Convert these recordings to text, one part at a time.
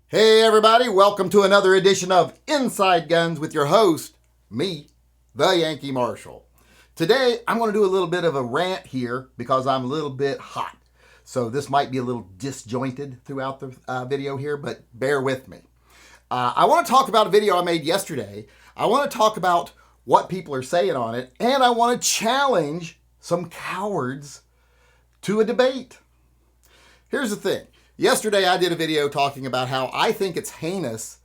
Hey everybody, welcome to another edition of Inside Guns with your host, me, the Yankee Marshal. Today I'm going to do a little bit of a rant here because I'm a little bit hot. So this might be a little disjointed throughout the video here, but bear with me. I want to talk about a video I made yesterday. I want to talk about what people are saying on it, and I want to challenge some cowards to a debate. Here's the thing. Yesterday I did a video talking about how I think it's heinous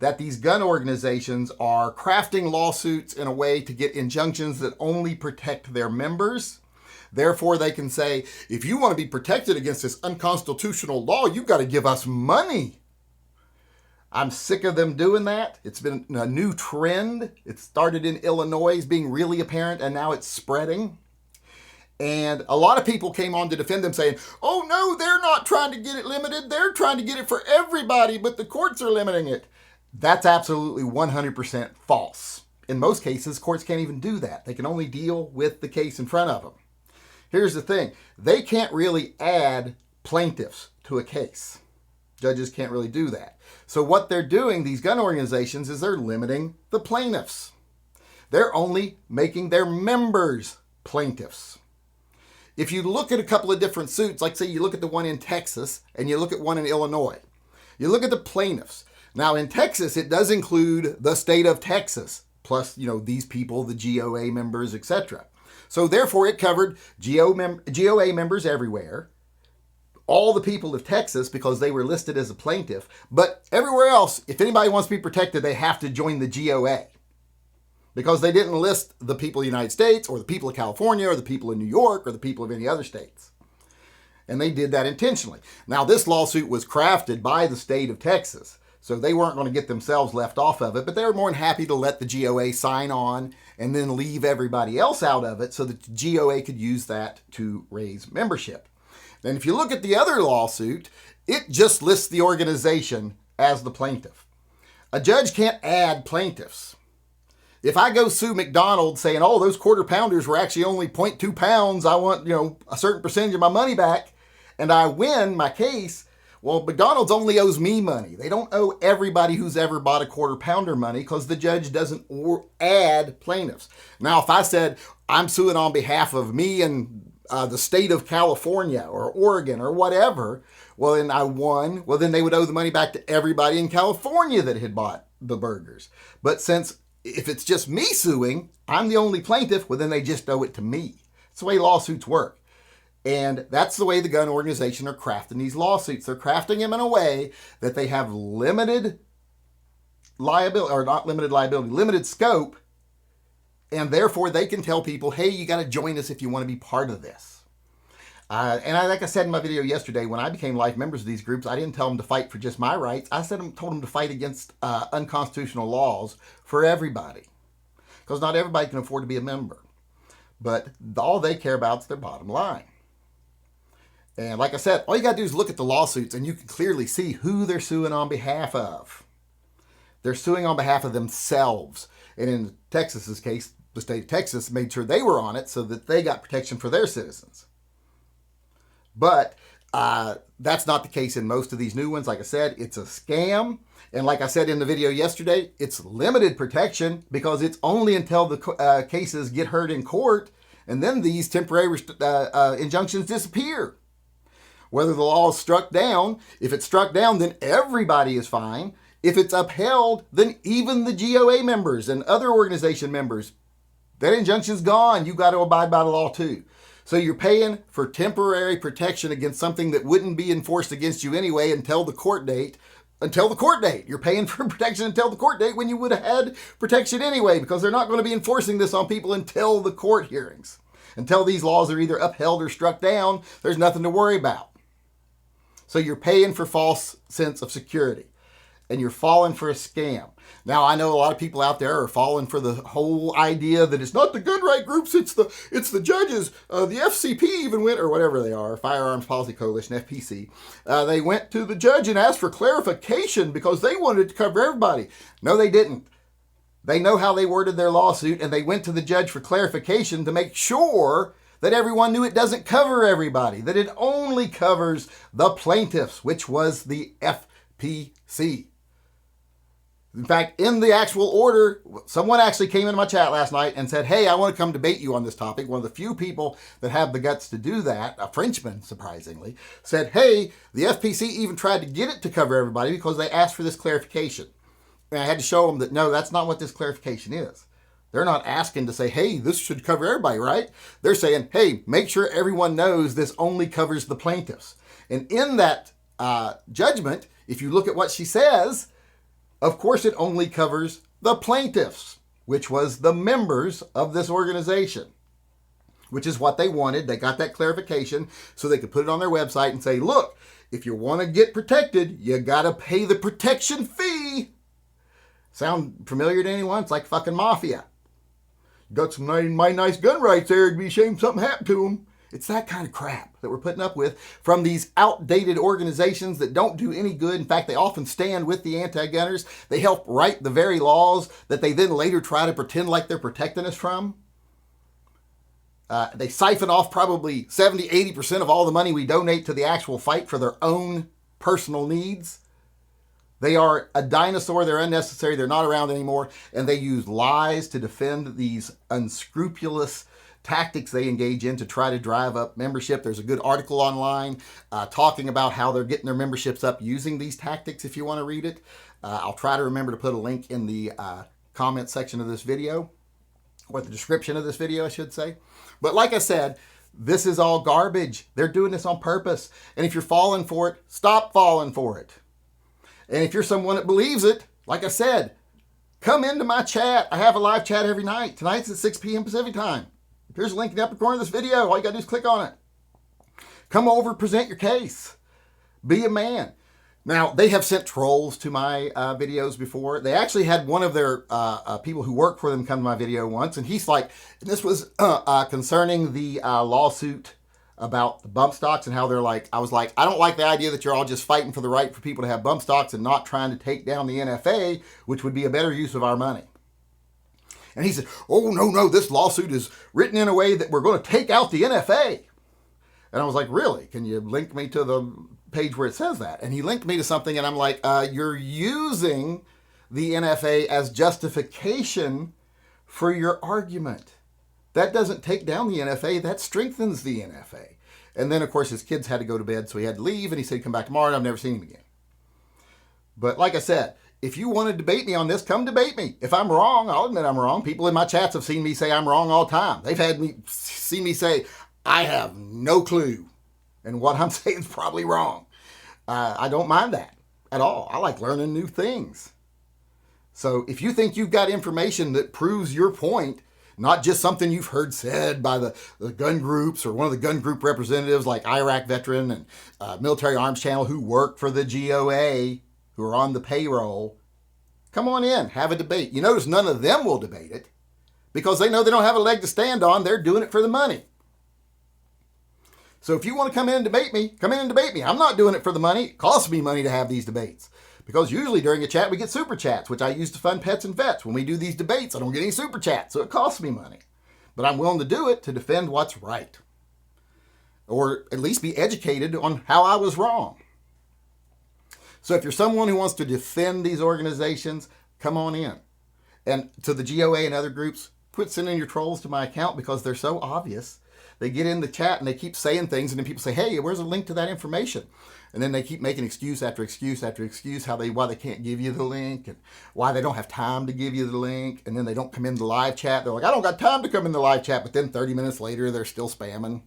that these gun organizations are crafting lawsuits in a way to get injunctions that only protect their members. Therefore, they can say, if you want to be protected against this unconstitutional law, you've got to give us money. I'm sick of them doing that. It's been a new trend. It started in Illinois, being really apparent, and now it's spreading. And a lot of people came on to defend them saying, oh no, they're not trying to get it limited. They're trying to get it for everybody, but the courts are limiting it. That's absolutely 100% false. In most cases, courts can't even do that. They can only deal with the case in front of them. Here's the thing. They can't really add plaintiffs to a case. Judges can't really do that. So what they're doing, these gun organizations, is they're limiting the plaintiffs. They're only making their members plaintiffs. If you look at a couple of different suits, like say you look at the one in Texas and you look at one in Illinois, you look at the plaintiffs. Now in Texas, it does include the state of Texas, plus, these people, the GOA members, etc. So therefore it covered GOA members everywhere, all the people of Texas because they were listed as a plaintiff, but everywhere else, if anybody wants to be protected, they have to join the GOA. Because they didn't list the people of the United States or the people of California or the people of New York or the people of any other states. And they did that intentionally. Now, this lawsuit was crafted by the state of Texas, so they weren't going to get themselves left off of it, but they were more than happy to let the GOA sign on and then leave everybody else out of it so that the GOA could use that to raise membership. And if you look at the other lawsuit, it just lists the organization as the plaintiff. A judge can't add plaintiffs. If I go sue McDonald's saying, oh, those quarter pounders were actually only 0.2 pounds, I want, a certain percentage of my money back, and I win my case, well, McDonald's only owes me money. They don't owe everybody who's ever bought a quarter pounder money because the judge doesn't add plaintiffs. Now, if I said I'm suing on behalf of me and the state of California or Oregon or whatever, well, then I won. Well, then they would owe the money back to everybody in California that had bought the burgers. But since if it's just me suing, I'm the only plaintiff, well, then they just owe it to me. That's the way lawsuits work. And that's the way the gun organization are crafting these lawsuits. They're crafting them in a way that they have limited liability, or not limited liability, limited scope, and therefore they can tell people, hey, you got to join us if you want to be part of this. Like I said in my video yesterday, when I became life members of these groups, I didn't tell them to fight for just my rights. I told them to fight against unconstitutional laws for everybody. Because not everybody can afford to be a member. But all they care about is their bottom line. And like I said, all you got to do is look at the lawsuits and you can clearly see who they're suing on behalf of. They're suing on behalf of themselves. And in Texas's case, the state of Texas made sure they were on it so that they got protection for their citizens. But that's not the case in most of these new ones. Like I said, it's a scam. And like I said in the video yesterday, it's limited protection because it's only until the cases get heard in court and then these temporary injunctions disappear. Whether the law is struck down, if it's struck down, then everybody is fine. If it's upheld, then even the GOA members and other organization members, that injunction's gone. You got to abide by the law too. So you're paying for temporary protection against something that wouldn't be enforced against you anyway until the court date. You're paying for protection until the court date when you would have had protection anyway, because they're not going to be enforcing this on people until the court hearings. Until these laws are either upheld or struck down, there's nothing to worry about. So you're paying for false sense of security. And you're falling for a scam. Now, I know a lot of people out there are falling for the whole idea that it's not the gun right groups, it's the judges. The FCP even went, or whatever they are, Firearms Policy Coalition, FPC. They went to the judge and asked for clarification because they wanted to cover everybody. No, they didn't. They know how they worded their lawsuit, and they went to the judge for clarification to make sure that everyone knew it doesn't cover everybody, that it only covers the plaintiffs, which was the FPC. FPC. In fact, in the actual order, someone actually came into my chat last night and said, hey, I want to come debate you on this topic. One of the few people that have the guts to do that, a Frenchman, surprisingly, said, hey, the FPC even tried to get it to cover everybody because they asked for this clarification. And I had to show them that, no, that's not what this clarification is. They're not asking to say, hey, this should cover everybody, right? They're saying, hey, make sure everyone knows this only covers the plaintiffs. And in that judgment, if you look at what she says, of course, it only covers the plaintiffs, which was the members of this organization, which is what they wanted. They got that clarification so they could put it on their website and say, look, if you want to get protected, you got to pay the protection fee. Sound familiar to anyone? It's like fucking mafia. Got some my nice gun rights there. It'd be a shame something happened to them. It's that kind of crap that we're putting up with from these outdated organizations that don't do any good. In fact, they often stand with the anti-gunners. They help write the very laws that they then later try to pretend like they're protecting us from. They siphon off probably 70-80% of all the money we donate to the actual fight for their own personal needs. They are a dinosaur. They're unnecessary. They're not around anymore. And they use lies to defend these unscrupulous tactics they engage in to try to drive up membership. There's a good article online talking about how they're getting their memberships up using these tactics if you want to read it. I'll try to remember to put a link in the comment section of this video, or the description of this video, I should say. But like I said, this is all garbage. They're doing this on purpose. And if you're falling for it, stop falling for it. And if you're someone that believes it, like I said, come into my chat. I have a live chat every night. Tonight's at 6 p.m. Pacific time. Here's a link in the upper corner of this video. All you got to do is click on it. Come over, present your case. Be a man. Now, they have sent trolls to my videos before. They actually had one of their people who work for them come to my video once, and he's like, and this was concerning the lawsuit about the bump stocks and how they're like, I was like, I don't like the idea that you're all just fighting for the right for people to have bump stocks and not trying to take down the NFA, which would be a better use of our money. And he said, oh, no, this lawsuit is written in a way that we're going to take out the NFA. And I was like, really? Can you link me to the page where it says that? And he linked me to something, and I'm like, you're using the NFA as justification for your argument. That doesn't take down the NFA, that strengthens the NFA. And then, of course, his kids had to go to bed, so he had to leave, and he said, come back tomorrow, and I've never seen him again. But like I said, if you want to debate me on this, come debate me. If I'm wrong, I'll admit I'm wrong. People in my chats have seen me say I'm wrong all the time. They've had me see me say, I have no clue, and what I'm saying is probably wrong. I don't mind that at all. I like learning new things. So if you think you've got information that proves your point, not just something you've heard said by the gun groups or one of the gun group representatives like Iraq Veteran and Military Arms Channel who work for the GOA, who are on the payroll, come on in, have a debate. You notice none of them will debate it because they know they don't have a leg to stand on. They're doing it for the money. So if you want to come in and debate me, come in and debate me. I'm not doing it for the money. It costs me money to have these debates because usually during a chat we get super chats, which I use to fund pets and vets. When we do these debates, I don't get any super chats, so it costs me money. But I'm willing to do it to defend what's right, or at least be educated on how I was wrong. So if you're someone who wants to defend these organizations, come on in. And to the GOA and other groups, quit sending your trolls to my account because they're so obvious. They get in the chat and they keep saying things, and then people say, hey, where's a link to that information? And then they keep making excuse after excuse after excuse why they can't give you the link and why they don't have time to give you the link. And then they don't come in the live chat. They're like, I don't got time to come in the live chat. But then 30 minutes later, they're still spamming.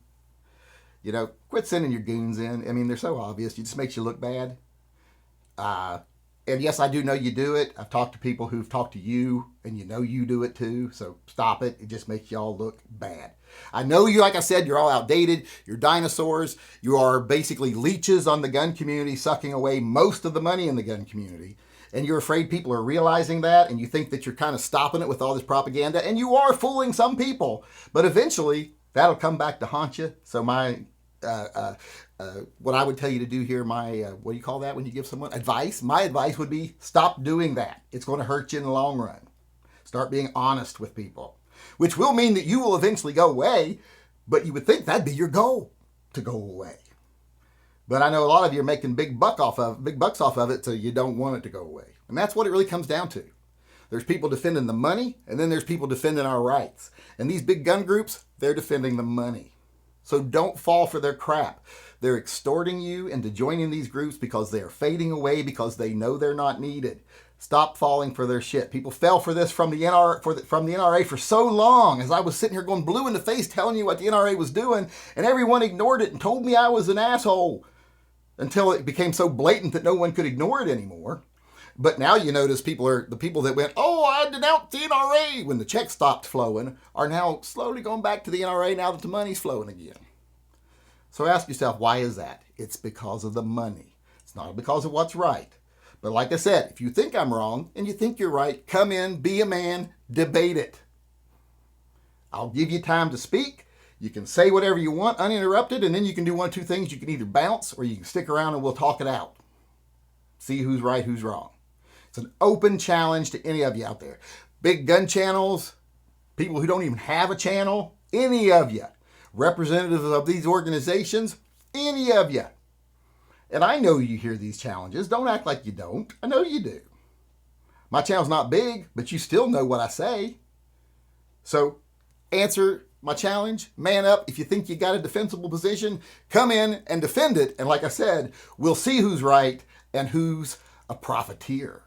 You know, quit sending your goons in. I mean, they're so obvious. It just makes you look bad. And yes, I do know you do it. I've talked to people who've talked to you, and you know you do it too. So stop it. It just makes y'all look bad. I know you, like I said, you're all outdated. You're dinosaurs. You are basically leeches on the gun community, sucking away most of the money in the gun community. And you're afraid people are realizing that, and you think that you're kind of stopping it with all this propaganda, and you are fooling some people. But eventually, that'll come back to haunt you. So what I would tell you to do here, what do you call that when you give someone advice? My advice would be stop doing that. It's going to hurt you in the long run. Start being honest with people, which will mean that you will eventually go away, but you would think that'd be your goal, to go away. But I know a lot of you are making big bucks off of it, so you don't want it to go away. And that's what it really comes down to. There's people defending the money, and then there's people defending our rights. And these big gun groups, they're defending the money. So don't fall for their crap. They're extorting you into joining these groups because they are fading away because they know they're not needed. Stop falling for their shit. People fell for this from the NRA for so long, as I was sitting here going blue in the face telling you what the NRA was doing, and everyone ignored it and told me I was an asshole until it became so blatant that no one could ignore it anymore. But now you notice the people that went, oh, I denounced the NRA when the checks stopped flowing, are now slowly going back to the NRA now that the money's flowing again. So ask yourself, why is that? It's because of the money. It's not because of what's right. But like I said, if you think I'm wrong and you think you're right, come in, be a man, debate it. I'll give you time to speak. You can say whatever you want uninterrupted, and then you can do one of two things. You can either bounce or you can stick around and we'll talk it out. See who's right, who's wrong. It's an open challenge to any of you out there. Big gun channels, people who don't even have a channel, any of you. Representatives of these organizations, any of you. And I know you hear these challenges. Don't act like you don't. I know you do. My channel's not big, but you still know what I say. So answer my challenge. Man up. If you think you got a defensible position, come in and defend it. And like I said, we'll see who's right and who's a profiteer.